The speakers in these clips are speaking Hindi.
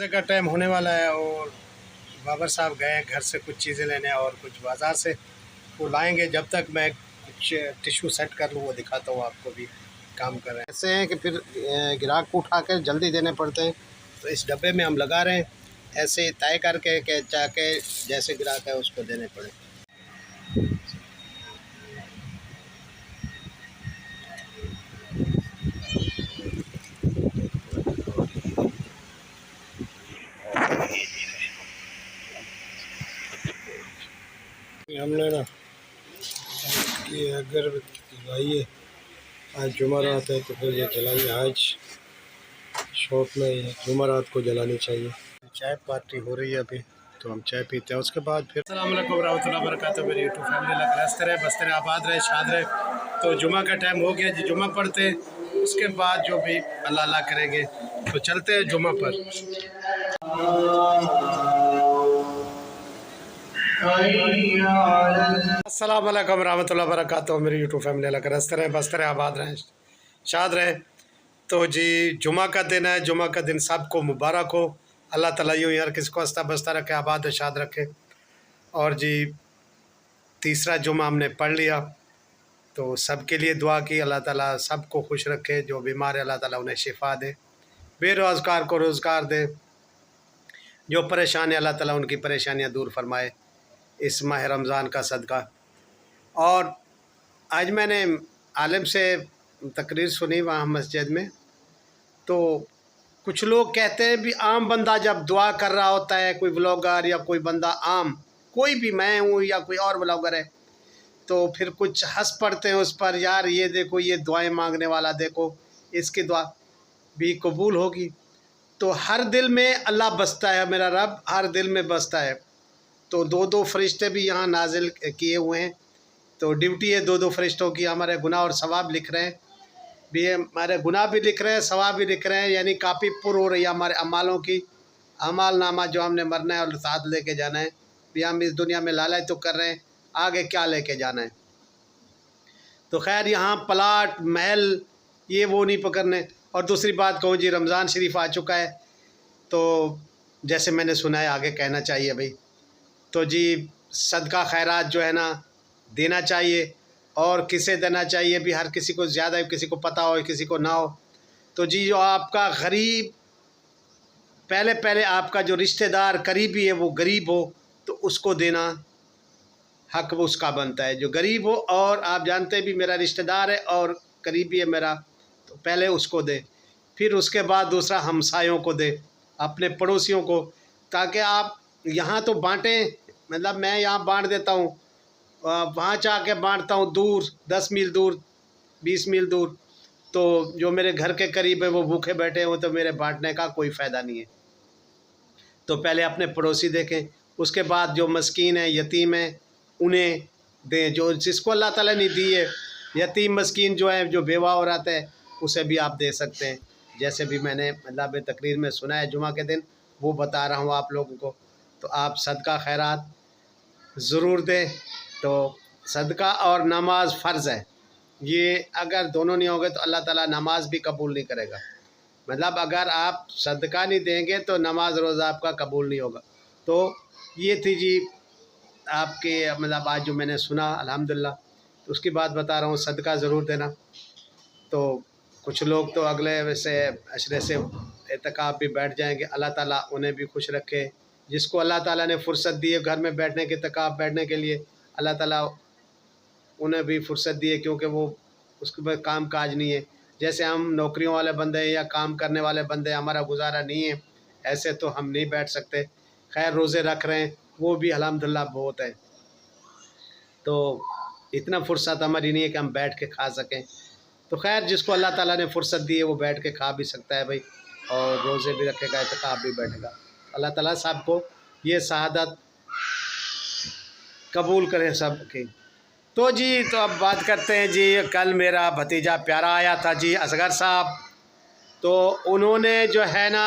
रोज़े का टाइम होने वाला है और बाबर साहब गए हैं घर से कुछ चीज़ें लेने और कुछ बाज़ार से वो लाएंगे। जब तक मैं कुछ टिश्यू सेट कर लूँ वो दिखाता हूँ आपको भी काम कर रहे हैं। ऐसे हैं कि फिर ग्राहक को उठा कर जल्दी देने पड़ते हैं, तो इस डब्बे में हम लगा रहे हैं ऐसे तय करके कि जाके जैसे ग्राहक है उसको देने पड़े। हमने ना ये अगरबत्ती जलाइए, आज जुमेरात है तो फिर ये जलाइए। आज शॉप में ये जुमेरात को जलानी चाहिए। चाय पार्टी हो रही है अभी, तो हम चाय पीते हैं, उसके बाद फिर अस्सलाम वालेकुम रहमतुल्लाहि व बरकातहू। मेरी यूट्यूब फैमिली लग हंसते रहे बसते रहे आबाद रहे शाद रहे। तो जुमा का टाइम हो गया जी, जुमा पढ़ते हैं, उसके बाद जो भी अल्लाह अल्लाह करेंगे। तो चलते हैं जुमा पर। अस्सलाम वालेकुम रहमतुल्लाहि व बरकातहू। मेरी यूट्यूब फैमिली लग हंसते रहे बसते रहे आबाद रहे शाद रहे। तो जी जुमा का दिन है, जुमा का दिन सबको मुबारक हो। अल्लाह ताला यूँ हर किसी को हंसता बसता रखे, आबाद शाद रखे। और जी तीसरा जुमा हमने पढ़ लिया, तो सबके लिए दुआ की अल्लाह ताला सबको खुश रखे। जो बीमार है अल्लाह ताला उन्हें शिफा दे, बेरोज़गार को रोज़गार दे, जो परेशान है अल्लाह ताला उनकी परेशानियां दूर फरमाए इस माह रमज़ान का सदका। और आज मैंने आलिम से तकरीर सुनी वहाँ मस्जिद में, तो कुछ लोग कहते हैं भी आम बंदा जब दुआ कर रहा होता है, कोई व्लॉगर या कोई बंदा आम, कोई भी, मैं हूँ या कोई और व्लॉगर है, तो फिर कुछ हंस पड़ते हैं उस पर, यार ये देखो ये दुआएं मांगने वाला, देखो इसकी दुआ भी कबूल होगी। तो हर दिल में अल्लाह बसता है, मेरा रब हर दिल में बसता है। तो दो दो फरिश्ते भी यहाँ नाजिल किए हुए हैं, तो ड्यूटी है दो दो फरिश्तों की। हमारे गुनाह और सवाब लिख रहे हैं भी, हमारे गुनाह भी लिख रहे हैं, सवाब भी लिख रहे हैं, यानी काफ़ी पुर हो रही है हमारे अमालों की। अमाल नामा जो हमने मरना है और साथ लेके जाना है भी, हम इस दुनिया में लालच तो कर रहे हैं, आगे क्या लेके जाना है। तो खैर यहाँ प्लाट महल ये वो नहीं पकड़ने। और दूसरी बात कहूँ जी, रमज़ान शरीफ आ चुका है, तो जैसे मैंने सुना है आगे कहना चाहिए भाई, तो जी सदका खैरात जो है ना देना चाहिए। और किसे देना चाहिए भी, हर किसी को ज़्यादा, किसी को पता हो किसी को ना हो। तो जी जो आपका गरीब, पहले पहले आपका जो रिश्तेदार करीबी है वो गरीब हो, तो उसको देना हक वो उसका बनता है जो गरीब हो। और आप जानते हैं भी मेरा रिश्तेदार है और करीबी है मेरा, तो पहले उसको दे, फिर उसके बाद दूसरा हमसायों को दे, अपने पड़ोसियों को, ताकि आप यहाँ तो बांटें, मतलब मैं यहाँ बांट देता हूँ, वहाँ जाके बांटता हूँ दूर, 10 मील दूर, 20 मील दूर, तो जो मेरे घर के करीब है वो भूखे बैठे हो, तो मेरे बांटने का कोई फ़ायदा नहीं है। तो पहले अपने पड़ोसी देखें, उसके बाद जो मस्कीन है, यतीम है, उन्हें दें, जो जिसको अल्लाह ताला ने दी है। यतीम मस्कीन जो है, जो बेवा हो रहा है, उसे भी आप दे सकते हैं। जैसे भी मैंने मतलब तकरीर में सुना है जुमा के दिन, वो बता रहा हूँ आप लोगों को। तो आप सदका खैरात ज़रूर दें। तो सदका और नमाज फ़र्ज़ है, ये अगर दोनों नहीं होंगे तो अल्लाह ताला नमाज भी कबूल नहीं करेगा। मतलब अगर आप सदका नहीं देंगे तो नमाज रोज़ा आपका कबूल नहीं होगा। तो ये थी जी आपके मतलब आज जो मैंने सुना अल्हम्दुलिल्लाह, तो उसकी बात बता रहा हूँ, सदका ज़रूर देना। तो कुछ लोग तो अगले वैसे अशरे से एतकाफ़ भी बैठ जाएंगे, अल्लाह ताला उन्हें भी खुश रखे। जिसको अल्लाह ताला ने फ़ुर्सत दी है घर में बैठने के, एतकाफ़ बैठने के लिए, अल्लाह ताला उन्हें भी फ़ुर्सत दी है, क्योंकि वो उसके पास काम काज नहीं है। जैसे हम नौकरियों वाले बंदे हैं या काम करने वाले बंदे हैं, हमारा गुजारा नहीं है, ऐसे तो हम नहीं बैठ सकते। खैर रोज़े रख रहे हैं, वो भी अल्हम्दुलिल्लाह बहुत है। तो इतना फ़ुर्सत हमारी नहीं है कि हम बैठ के खा सकें। तो खैर जिसको अल्लाह ताला ने फ़ुर्सत दी है वो बैठ के खा भी सकता है भाई, और रोज़े भी रखेगा, एतकाफ़ भी बैठेगा। अल्लाह ताला सबको ये शहादत कबूल करे सबकी। तो जी तो अब बात करते हैं जी, कल मेरा भतीजा प्यारा आया था जी, असगर साहब। तो उन्होंने जो है ना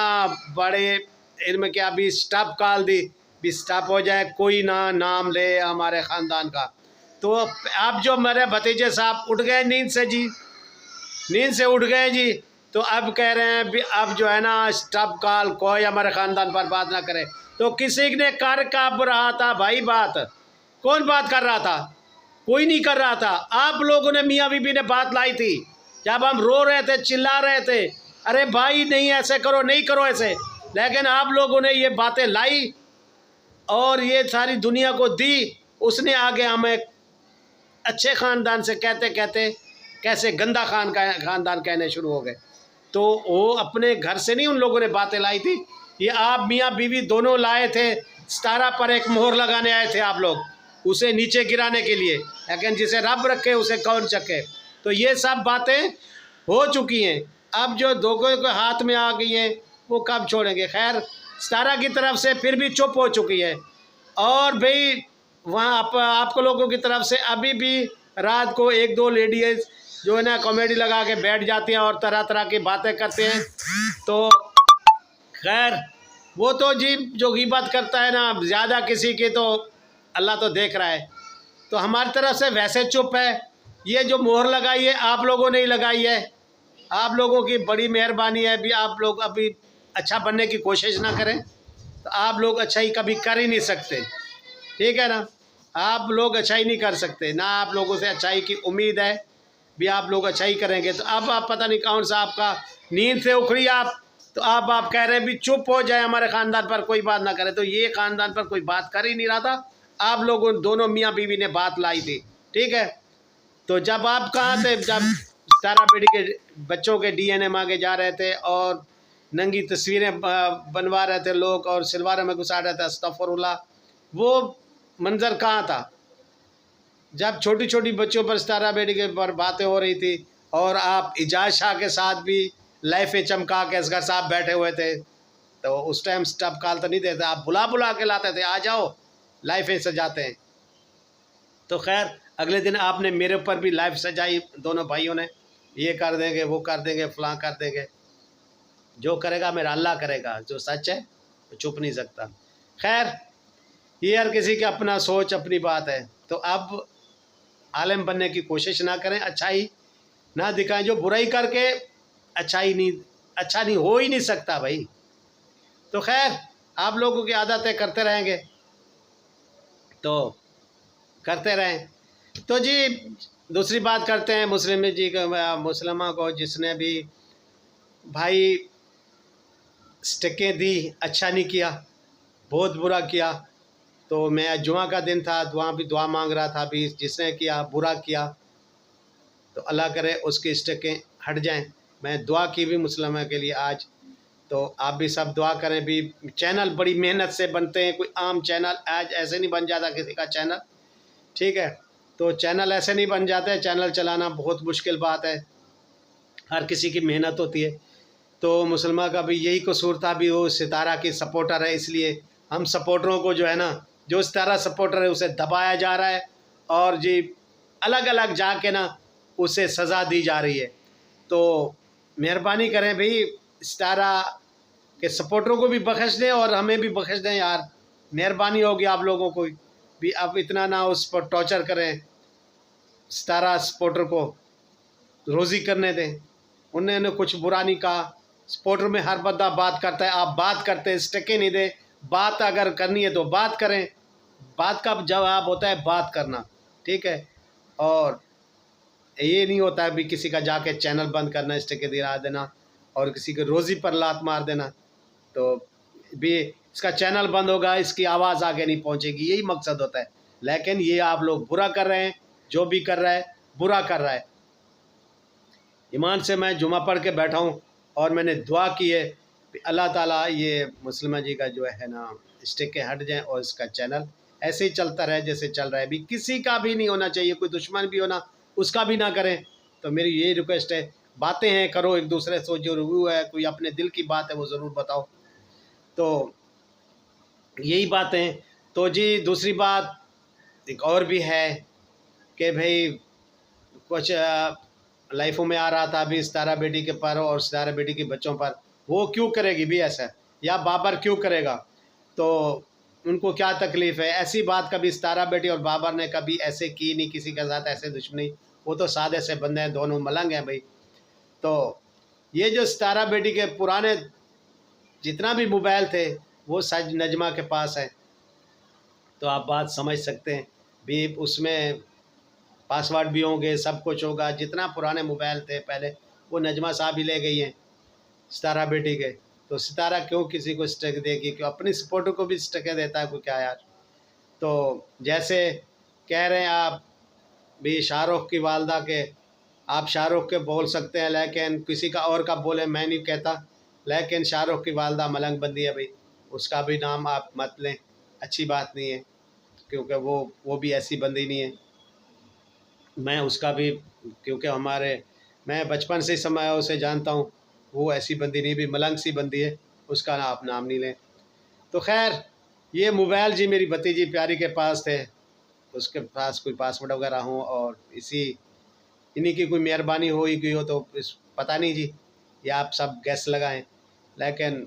बड़े इनमें क्या अभी स्टॉप कॉल दी, भी स्टॉप हो जाए, कोई ना नाम ले हमारे ख़ानदान का। तो अब जो मेरे भतीजे साहब उठ गए नींद से जी, नींद से उठ गए जी। तो अब कह रहे हैं भी अब जो है ना स्टॉप कॉल, कोई हमारे ख़ानदान पर बात ना करे। तो किसी ने कर कब रहा था भाई बात? कौन बात कर रहा था? कोई नहीं कर रहा था। आप लोगों ने, मियाँ बीबी ने बात लाई थी जब हम रो रहे थे, चिल्ला रहे थे, अरे भाई नहीं ऐसे करो, नहीं करो ऐसे। लेकिन आप लोगों ने ये बातें लाई और ये सारी दुनिया को दी। उसने आगे हमें अच्छे ख़ानदान से कहते कहते कैसे गंदा ख़ानदान कहने शुरू हो गए। तो वो अपने घर से नहीं उन लोगों ने बातें लाई थी, ये आप मियाँ बीवी दोनों लाए थे। सितारा पर एक मोहर लगाने आए थे आप लोग, उसे नीचे गिराने के लिए। लेकिन जिसे रब रखे उसे कौन चखे। तो ये सब बातें हो चुकी हैं। अब जो लोगों के हाथ में आ गई हैं वो कब छोड़ेंगे। खैर, सितारा की तरफ से फिर भी चुप हो चुकी है। और भाई वहाँ आपको लोगों की तरफ से अभी भी रात को एक दो लेडीज़ जो है ना कॉमेडी लगा के बैठ जाती हैं और तरह तरह की बातें करते हैं। तो खैर वो तो जी जो गीबत करता है ना ज़्यादा किसी की, तो अल्लाह तो देख रहा है। तो हमारी तरफ से वैसे चुप है। ये जो मोहर लगाई है आप लोगों ने ही लगाई है। आप लोगों की बड़ी मेहरबानी है। भी आप लोग अभी अच्छा बनने की कोशिश ना करें तो आप लोग अच्छाई कभी कर ही नहीं सकते, ठीक है ना। आप लोग अच्छाई नहीं कर सकते ना, आप लोगों से अच्छाई की उम्मीद है भी आप लोग अच्छाई करेंगे। तो अब आप पता नहीं कौन सा आपका नींद से उखड़ी आप, तो आप कह रहे हैं भी चुप हो जाए, हमारे ख़ानदान पर कोई बात ना करे। तो ये ख़ानदान पर कोई बात कर ही नहीं रहा था। आप लोगों दोनों मियाँ बीवी ने बात लाई थी, ठीक है। तो जब आप कहाँ थे, जब सितारा बेटी के बच्चों के DNA मांगे जा रहे थे और नंगी तस्वीरें बनवा रहे थे लोग और सिलवारों में घुसा रहे थे, अस्तगफुरुल्लाह, वो मंज़र कहाँ था? जब छोटी छोटी बच्चों पर सितारा बेटी के पर बातें हो रही थी और आप इजाज़ शाह के साथ भी लाइफें चमका के असगर साहब बैठे हुए थे, तो उस टाइम स्टॉप कॉल तो नहीं देते, आप बुला बुला के लाते थे, आ जाओ लाइफें सजाते हैं। तो खैर अगले दिन आपने मेरे ऊपर भी लाइफ सजाई, दोनों भाइयों ने, ये कर देंगे वो कर देंगे फलां कर देंगे। जो करेगा मेरा अल्लाह करेगा, जो सच है वो छुप नहीं सकता। खैर ये हर किसी का अपना सोच अपनी बात है। तो अब आलिम बनने की कोशिश ना करें, अच्छाई ना दिखाएं। जो बुराई करके अच्छा नहीं हो ही नहीं सकता भाई। तो खैर आप लोगों की आदतें करते रहेंगे तो करते रहें। तो जी दूसरी बात करते हैं मुस्लिम जी का, मुसलमा को जिसने भी भाई स्टिकें दी, अच्छा नहीं किया, बहुत बुरा किया। तो मैं जुमा का दिन था, दुआ मांग रहा था। भी जिसने किया बुरा किया तो अल्लाह करे उसकी स्टिकें हट जाएं। मैं दुआ की भी मुसलमा के लिए आज। तो आप भी सब दुआ करें। भी चैनल बड़ी मेहनत से बनते हैं, कोई आम चैनल आज ऐसे नहीं बन जाता किसी का चैनल, ठीक है। तो चैनल ऐसे नहीं बन जाते, चैनल चलाना बहुत मुश्किल बात है, हर किसी की मेहनत होती है। तो मुसलमान का भी यही कसूर था, भी वो सितारा की सपोर्टर है, इसलिए हम सपोर्टरों को जो है ना, जो सितारा सपोर्टर है उसे दबाया जा रहा है और जी अलग अलग जाके ना उसे सज़ा दी जा रही है। तो मेहरबानी करें भाई, सितारा के सपोर्टरों को भी बख्श दें और हमें भी बख्श दें यार, मेहरबानी होगी आप लोगों को भी। अब इतना ना उस पर टॉर्चर करें, सितारा सपोर्टर को रोज़ी करने दें। उन्होंने कुछ बुरा नहीं कहा। सपोर्टर में हर बंदा बात करता है, आप बात करते हैं, स्टिकें नहीं दें। बात अगर करनी है तो बात करें, बात का जवाब होता है बात करना, ठीक है। और ये नहीं होता है भी किसी का जाके चैनल बंद करना, स्टिकें दिला देना और किसी के रोज़ी पर लात मार देना। तो भी इसका चैनल बंद होगा, इसकी आवाज़ आगे नहीं पहुंचेगी, यही मकसद होता है। लेकिन ये आप लोग बुरा कर रहे हैं, जो भी कर रहा है बुरा कर रहा है। ईमान से मैं जुमा पढ़ के बैठा हूँ और मैंने दुआ की है कि अल्लाह ताला ये मुस्लिमा जी का जो है ना स्टिकें हट जाएं और इसका चैनल ऐसे ही चलता रहे जैसे चल रहा है। भी किसी का भी नहीं होना चाहिए, कोई दुश्मन भी होना उसका भी ना करें। तो मेरी यही रिक्वेस्ट है, बातें हैं करो एक दूसरे से, जो रिव्यू है कोई अपने दिल की बात है वो ज़रूर बताओ। तो यही बातें। तो जी दूसरी बात एक और भी है कि भाई कुछ लाइफों में आ रहा था अभी सितारा बेटी के पर और सितारा बेटी के बच्चों पर, वो क्यों करेगी भी ऐसा, या बाबर क्यों करेगा, तो उनको क्या तकलीफ़ है। ऐसी बात कभी सितारा बेटी और बाबर ने कभी ऐसे की नहीं, किसी के साथ ऐसे दुश्मनी। वो तो सादे से बंदे हैं, दोनों मलंग हैं भाई। तो ये जो सितारा बेटी के पुराने जितना भी मोबाइल थे वो सज नजमा के पास है, तो आप बात समझ सकते हैं भी। उसमें पासवर्ड भी होंगे, सब कुछ होगा। जितना पुराने मोबाइल थे पहले वो नजमा साहब ही ले गई हैं सितारा बेटी के। तो सितारा क्यों किसी को स्टक देगी, क्यों अपनी सपोर्टर को भी स्टके देता है कोई क्या यार। तो जैसे कह रहे हैं आप भी शाहरुख की वालदा के, आप शाहरुख के बोल सकते हैं लेकिन किसी का और का बोले मैं नहीं कहता, लेकिन शाहरुख की वालदा मलंग बंदी है भाई, उसका भी नाम आप मत लें, अच्छी बात नहीं है, क्योंकि वो भी ऐसी बंदी नहीं है। मैं उसका भी, क्योंकि मैं बचपन से समय उसे जानता हूँ, वो ऐसी बंदी नहीं, भी मलंग सी बंदी है, उसका आप नाम नहीं लें। तो खैर ये मोबाइल जी मेरी भतीजी प्यारी के पास थे, उसके पास कोई पासवर्ड वगैरह हो और इन्हीं की कोई मेहरबानी हो ही गई हो, तो इस पता नहीं जी, ये आप सब गैस लगाएं, लेकिन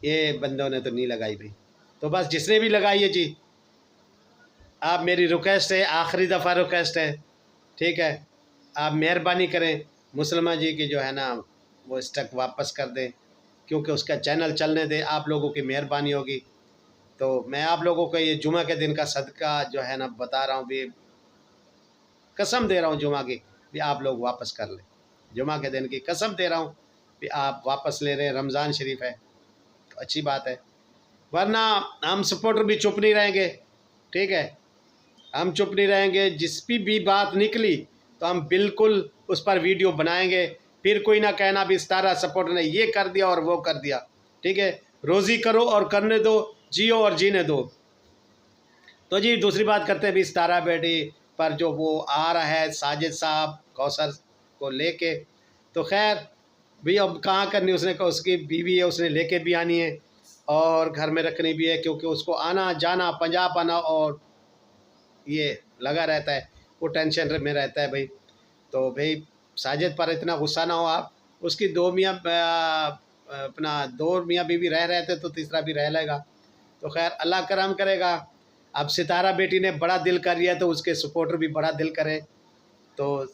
ये बंदों ने तो नहीं लगाई भाई। तो बस जिसने भी लगाई है जी, आप मेरी रिक्वेस्ट है, आखिरी दफ़ा रिक्वेस्ट है, ठीक है, आप मेहरबानी करें मुसलमान जी की जो है ना वो स्टक वापस कर दें, क्योंकि उसका चैनल चलने दें, आप लोगों की मेहरबानी होगी। तो मैं आप लोगों को ये जुमा के दिन का सदका जो है ना बता रहा हूँ भी, कसम दे रहा हूँ जुमा की भी आप लोग वापस कर लें। जुमा के दिन की कसम दे रहा हूँ कि आप वापस ले रहे हैं, रमज़ान शरीफ है तो अच्छी बात है, वरना हम सपोर्टर भी चुप नहीं रहेंगे, ठीक है, हम चुप नहीं रहेंगे। जिस भी बात निकली तो हम बिल्कुल उस पर वीडियो बनाएंगे, फिर कोई ना कहना भी सितारा सपोर्टर ने ये कर दिया और वो कर दिया, ठीक है। रोज़ी करो और करने दो, जियो और जीने दो। तो जी दूसरी बात करते हैं भी सितारा बेटी पर जो वो आ रहा है साजिद साहब कौसर को लेके, तो खैर भी अब कहाँ करनी, उसने कहा उसकी बीवी है, उसने लेके भी आनी है और घर में रखनी भी है, क्योंकि उसको आना जाना पंजाब आना और ये लगा रहता है, वो टेंशन में रहता है भाई। तो भाई साजिद पर इतना गुस्सा ना हो आप, उसकी दो मियाँ बीवी रह रहे थे तो तीसरा भी रह लेगा, तो खैर अल्लाह करम करेगा। अब सितारा बेटी ने बड़ा दिल कर लिया तो उसके सपोर्टर भी बड़ा दिल करें। तो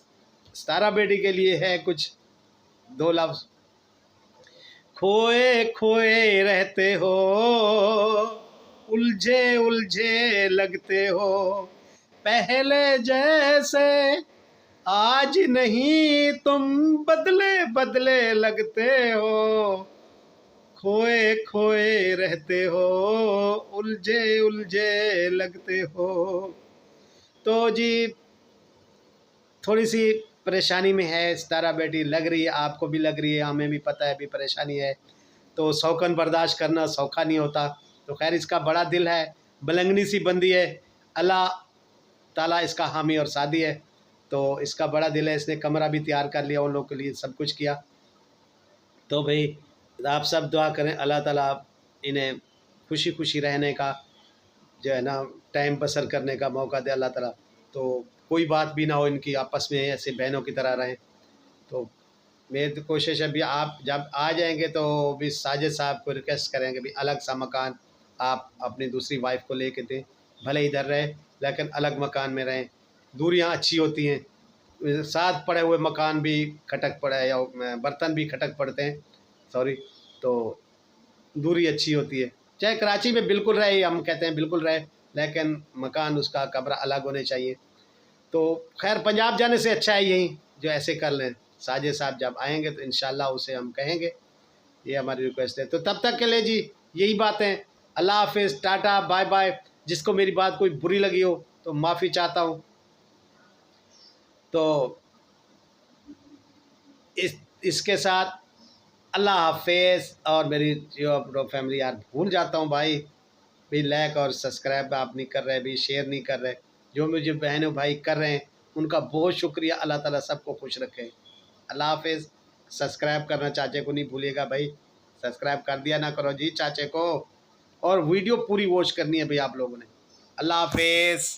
सितारा बेटी के लिए है कुछ दो लफ्ज़, खोए खोए रहते हो, उलझे उलझे लगते हो, पहले जैसे आज नहीं तुम बदले बदले लगते हो, खोए खोए रहते हो, उलझे उलझे लगते हो। तो जी थोड़ी सी परेशानी में है सितारा बेटी, लग रही है, आपको भी लग रही है, हमें भी पता है भी परेशानी है, तो शौकन बर्दाश्त करना सौखा नहीं होता। तो खैर इसका बड़ा दिल है, बलंगनी सी बंदी है, अल्लाह ताला इसका हामी और सादी है, तो इसका बड़ा दिल है, इसने कमरा भी तैयार कर लिया उन लोगों के लिए, सब कुछ किया। तो भाई आप सब दुआ करें अल्लाह ताला इन्हें खुशी खुशी रहने का जो है ना टाइम बसर करने का मौका दे अल्लाह ताला, तो कोई बात भी ना हो इनकी, आपस में ऐसे बहनों की तरह रहें। तो मेरी तो कोशिश है भी आप जब आ जाएंगे तो भी साजिद साहब को रिक्वेस्ट करेंगे भी अलग सा मकान आप अपनी दूसरी वाइफ को लेके दें, भले इधर रहे लेकिन अलग मकान में रहें, दूरियां अच्छी होती हैं, साथ पड़े हुए मकान भी खटक पड़े या बर्तन भी खटक पड़ते हैं, सॉरी, तो दूरी अच्छी होती है। चाहे कराची में बिल्कुल रहे, हम कहते हैं बिल्कुल रहे, लेकिन मकान उसका कमरा अलग होने चाहिए। तो खैर पंजाब जाने से अच्छा है यहीं जो ऐसे कर लें। साजिद साहब जब आएंगे तो इंशाल्लाह उसे हम कहेंगे, ये हमारी रिक्वेस्ट है। तो तब तक के लिए जी यही बातें, अल्लाह हाफिज़, टाटा बाय बाय। जिसको मेरी बात कोई बुरी लगी हो तो माफ़ी चाहता हूँ। तो इसके साथ अल्लाह हाफिज़। और मेरी जो फैमिली यार भूल जाता हूँ भाई लाइक और सब्सक्राइब आप नहीं कर रहे, भी शेयर नहीं कर रहे, जो मुझे बहनों भाई कर रहे हैं उनका बहुत शुक्रिया, अल्लाह ताला सबको खुश रखे। अल्लाह हाफिज़। सब्सक्राइब करना चाचे को नहीं भूलिएगा भाई, सब्सक्राइब कर दिया ना करो जी चाचे को, और वीडियो पूरी वॉच करनी है भाई आप लोगों ने। अल्लाह हाफिज़।